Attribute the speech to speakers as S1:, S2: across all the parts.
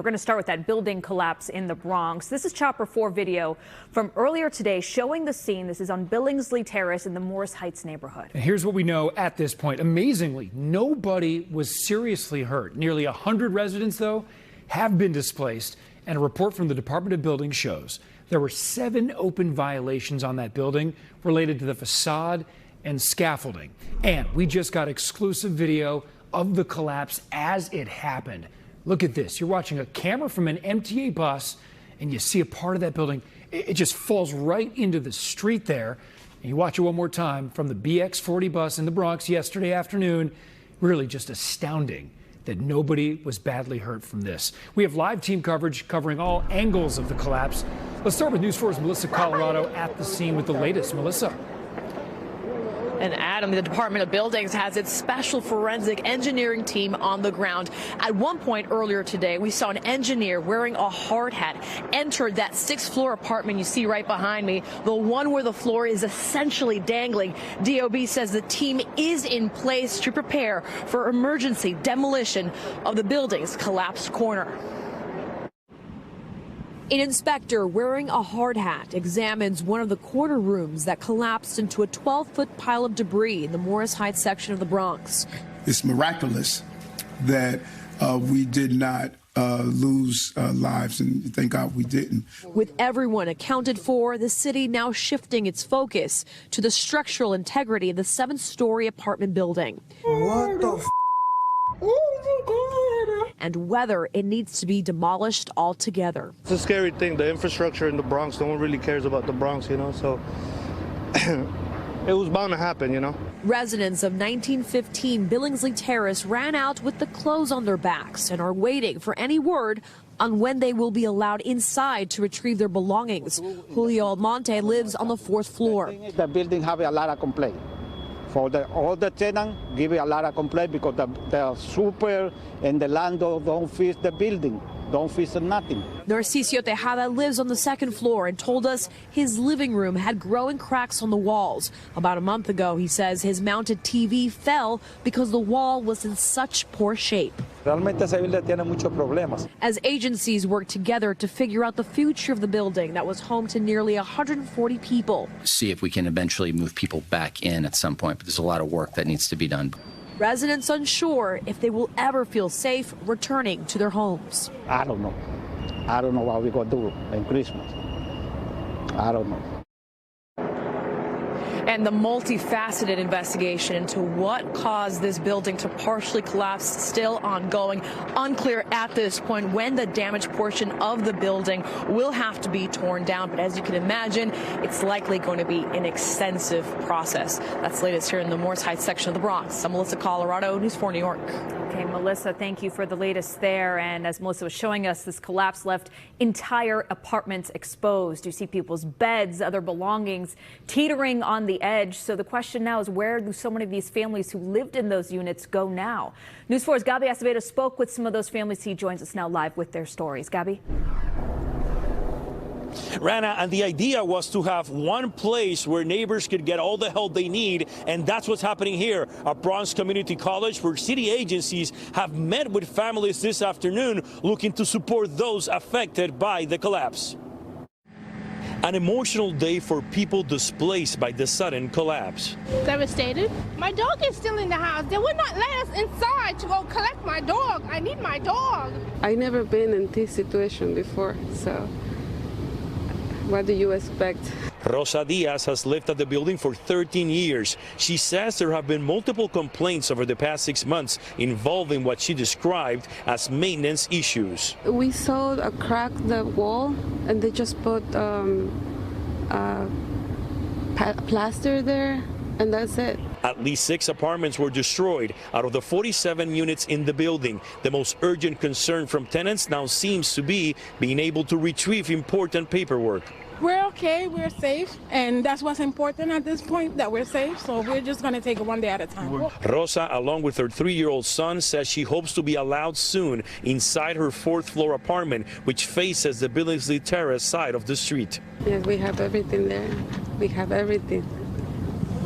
S1: We're going to start with that building collapse in the Bronx. This is Chopper 4 video from earlier today showing the scene. This is on Billingsley Terrace in the Morris Heights neighborhood.
S2: And here's what we know at this point. Amazingly, nobody was seriously hurt. Nearly 100 residents, though, have been displaced. And a report from the Department of Buildings shows there were 7 open violations on that building related to the facade and scaffolding. And we just got exclusive video of the collapse as it happened. Look at this. You're watching a camera from an MTA bus, and you see a part of that building. It just falls right into the street there. And you watch it one more time from the BX40 bus in the Bronx yesterday afternoon. Really just astounding that nobody was badly hurt from this. We have live team coverage covering all angles of the collapse. Let's start with News 4's Melissa Colorado at the scene with the latest. Melissa.
S3: And Adam, the Department of Buildings has its special forensic engineering team on the ground. At one point earlier today, we saw an engineer wearing a hard hat enter that 6th floor apartment you see right behind me, the one where the floor is essentially dangling. DOB says the team is in place to prepare for emergency demolition of the building's collapsed corner. An inspector wearing a hard hat examines one of the corner rooms that collapsed into a 12-foot pile of debris in the Morris Heights section of the Bronx.
S4: It's miraculous that we did not lose lives, and thank God we didn't.
S3: With everyone accounted for, the city now shifting its focus to the structural integrity of the 7-story apartment building.
S4: What the f? Oh my God.
S3: And whether it needs to be demolished altogether.
S5: It's a scary thing, the infrastructure in the Bronx. No one really cares about the Bronx, you know, so it was bound to happen, you know.
S3: Residents of 1915 Billingsley Terrace ran out with the clothes on their backs and are waiting for any word on when they will be allowed inside to retrieve their belongings. Julio Almonte lives on the 4th floor.
S6: The building have a lot of complaints. For all the tenants give a lot of complaint because the super and the landlord don't fix the building, don't fix nothing.
S3: Narcisio Tejada lives on the 2nd floor and told us his living room had growing cracks on the walls. About a month ago, he says his mounted TV fell because the wall was in such poor shape.
S6: Realmente esa building tiene muchos problemas.
S3: As agencies work together to figure out the future of the building that was home to nearly 140 people.
S7: See if we can eventually move people back in at some point, but there's a lot of work that needs to be done.
S3: Residents unsure if they will ever feel safe returning to their homes.
S6: I don't know. I don't know what we're going to do in Christmas. I don't know.
S3: And the multifaceted investigation into what caused this building to partially collapse still ongoing. Unclear at this point when the damaged portion of the building will have to be torn down. But as you can imagine, it's likely going to be an extensive process. That's the latest here in the Morris Heights section of the Bronx. I'm Melissa Colorado, News 4 New York.
S1: Okay, Melissa, thank you for the latest there. And as Melissa was showing us, this collapse left entire apartments exposed. You see people's beds, other belongings teetering on the edge. So the question now is, where do so many of these families who lived in those units go now? News 4's Gabby Acevedo spoke with some of those families. He joins us now live with their stories. Gabby?
S8: Rana, and the idea was to have one place where neighbors could get all the help they need, and that's what's happening here at Bronx Community College, where city agencies have met with families this afternoon looking to support those affected by the collapse. An emotional day for people displaced by the sudden collapse.
S9: Devastated. My dog is still in the house. They would not let us inside to go collect my dog. I need my dog.
S10: I've never been in this situation before, so what do you expect?
S8: Rosa Diaz has lived at the building for 13 years. She says there have been multiple complaints over the past 6 months involving what she described as maintenance issues.
S10: We saw a crack in the wall, and they just put plaster there, and that's it.
S8: At least 6 apartments were destroyed out of the 47 units in the building. The most urgent concern from tenants now seems to be being able to retrieve important paperwork.
S9: We're okay, we're safe, and that's what's important at this point, that we're safe, so we're just going to take it one day at a time.
S8: Rosa, along with her 3-year-old son, says she hopes to be allowed soon inside her 4th floor apartment, which faces the Billingsley Terrace side of the street.
S10: Yeah, we have everything there. We have everything.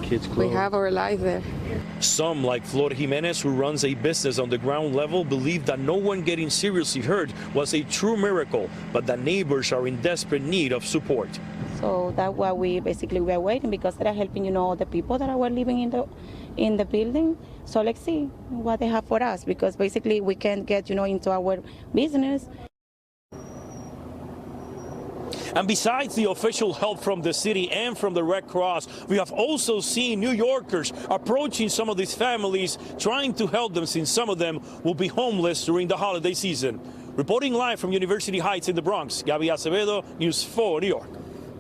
S8: Kids' clothes.
S10: We have our life there.
S8: Some, like Flor Jimenez, who runs a business on the ground level, believe that no one getting seriously hurt was a true miracle, but that neighbors are in desperate need of support.
S11: So that's why we are waiting, because they're helping, the people that are living in the building. So let's see what they have for us, because basically we can't get, into our business.
S8: And besides the official help from the city and from the Red Cross, we have also seen New Yorkers approaching some of these families, trying to help them, since some of them will be homeless during the holiday season. Reporting live from University Heights in the Bronx, Gaby Acevedo, News 4 New York.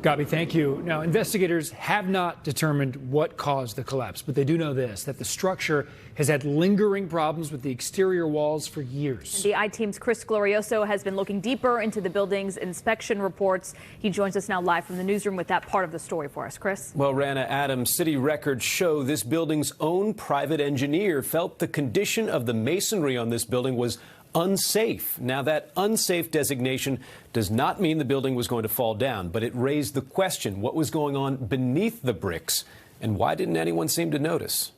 S2: Gaby, thank you. Now, investigators have not determined what caused the collapse, but they do know this, that the structure has had lingering problems with the exterior walls for years.
S1: The I-Team's Chris Glorioso has been looking deeper into the building's inspection reports. He joins us now live from the newsroom with that part of the story for us. Chris?
S12: Well, Rana, Adams, city records show this building's own private engineer felt the condition of the masonry on this building was unsafe. Now, that unsafe designation does not mean the building was going to fall down, but it raised the question, what was going on beneath the bricks, and why didn't anyone seem to notice?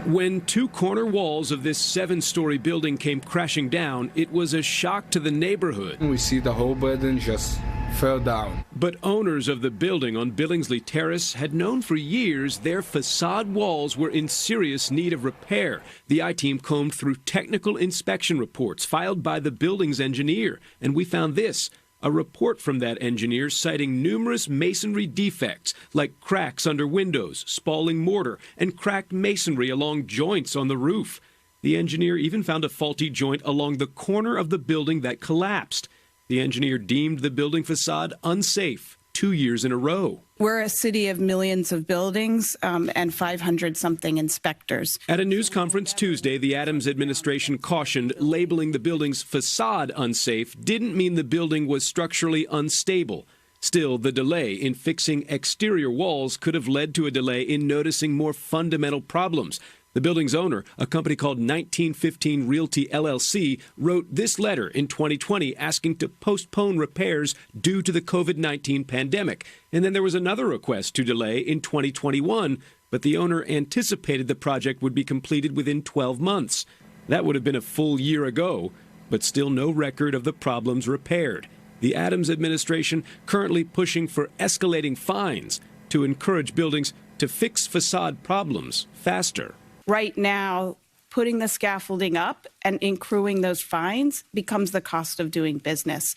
S13: When two corner walls of this 7-story building came crashing down, it was a shock to the neighborhood.
S14: We see the whole building just fell down.
S13: But owners of the building on Billingsley Terrace had known for years their facade walls were in serious need of repair. The I-Team combed through technical inspection reports filed by the building's engineer, and we found this. A report from that engineer citing numerous masonry defects, like cracks under windows, spalling mortar, and cracked masonry along joints on the roof. The engineer even found a faulty joint along the corner of the building that collapsed. The engineer deemed the building facade unsafe 2 years in a row.
S15: We're a city of millions of buildings and 500-something inspectors.
S13: At a news conference Tuesday, the Adams administration cautioned labeling the building's facade unsafe didn't mean the building was structurally unstable. Still, the delay in fixing exterior walls could have led to a delay in noticing more fundamental problems. The building's owner, a company called 1915 Realty LLC, wrote this letter in 2020 asking to postpone repairs due to the COVID-19 pandemic. And then there was another request to delay in 2021, but the owner anticipated the project would be completed within 12 months. That would have been a full year ago, but still no record of the problems repaired. The Adams administration currently pushing for escalating fines to encourage buildings to fix facade problems faster.
S15: Right now, putting the scaffolding up and accruing those fines becomes the cost of doing business.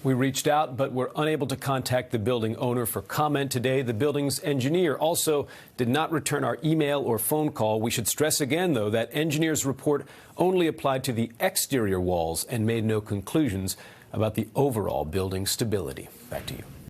S12: We reached out, but were unable to contact the building owner for comment today. The building's engineer also did not return our email or phone call. We should stress again, though, that engineer's report only applied to the exterior walls and made no conclusions about the overall building stability. Back to you.